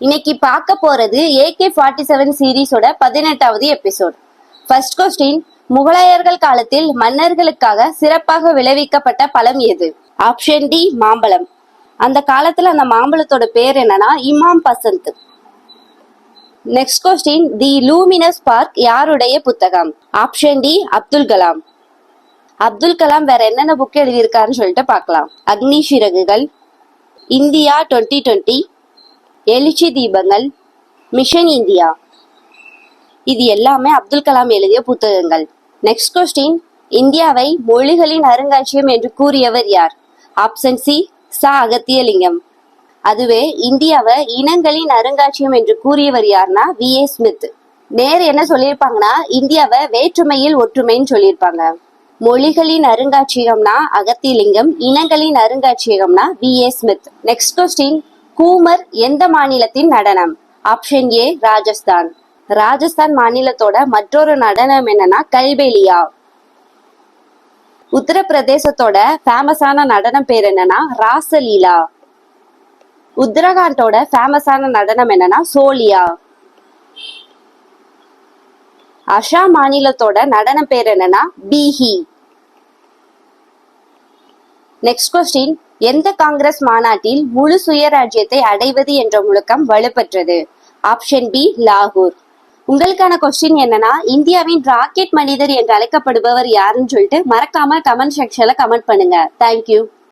இன்னைக்கு பார்க்க போறது AK-47 சீரீஸோட 18வது எபிசோட். ஃபர்ஸ்ட் கொஸ்டின், முகலாயர்கள் காலத்தில் மன்னர்களுக்காக சிறப்பாக விளைவிக்கப்பட்ட பழம் எது? ஆப்ஷன் டி மாம்பழம். அந்த காலத்துல அந்த மாம்பழத்தோட பேர் என்னன்னா Imam Pasand. Next question, the luminous spark யாருடைய புத்தகம்? Option D Abdul Kalam. அப்துல் கலாம் வேற என்னென்ன புக் எழுதியிருக்காருன்னு சொல்லிட்டு பார்க்கலாம். அக்னி சிறகுகள், இந்தியா 2020, எழுச்சி தீபங்கள், மிஷன் இந்தியா. இது எல்லாமே அப்துல் கலாம் எழுதிய புத்தகங்கள். நெக்ஸ்ட் கொஸ்டின், இந்தியாவை மொழிகளின் அருங்காட்சியகம் என்று கூறியவர் யார்? ஆப்ஷன் சி ச அகத்தியலிங்கம். அதுவே இந்தியாவை இனங்களின் அருங்காட்சியகம் என்று கூறியவர் யார்னா V.A. ஸ்மித். நேர் என்ன சொல்லியிருப்பாங்கன்னா இந்தியாவை வேற்றுமையில் ஒற்றுமைன்னு சொல்லியிருப்பாங்க. மொழிகளின் அருங்காட்சியகம்னா அகத்தியலிங்கம், இனங்களின் அருங்காட்சியகம்னா V.A. Smith. Next question, Ghoomar எந்த மாநிலத்தின் நடனம்? Option A Rajasthan. ராஜஸ்தான் மாநிலத்தோட மற்றொரு நடனம் என்னன்னா கல்பேலியா. உத்தரப்பிரதேசத்தோட ஃபேமஸான நடனம் பேர் என்னன்னா ராசலீலா. உத்தரகாண்டோட ஃபேமஸான நடனம் என்னன்னா சோலியா. அசாம் மாநிலத்தோட நடனம் பேர் என்னன்னா பீஹி. நெக்ஸ்ட் கொஸ்டின், எந்த காங்கிரஸ் மாநாட்டில் முழு சுயராஜ்யத்தை அடைவது என்ற முழக்கம் வலுப்பெற்றது? ஆப்ஷன் பி லாகூர். உங்களுக்கான கொஸ்டின் என்னன்னா இந்தியாவின் ராக்கெட் மனிதர் என்று அழைக்கப்படுபவர் யாருன்னு சொல்லிட்டு மறக்காம கமெண்ட் செக்ஷன்ல கமெண்ட் பண்ணுங்க. தேங்க்யூ.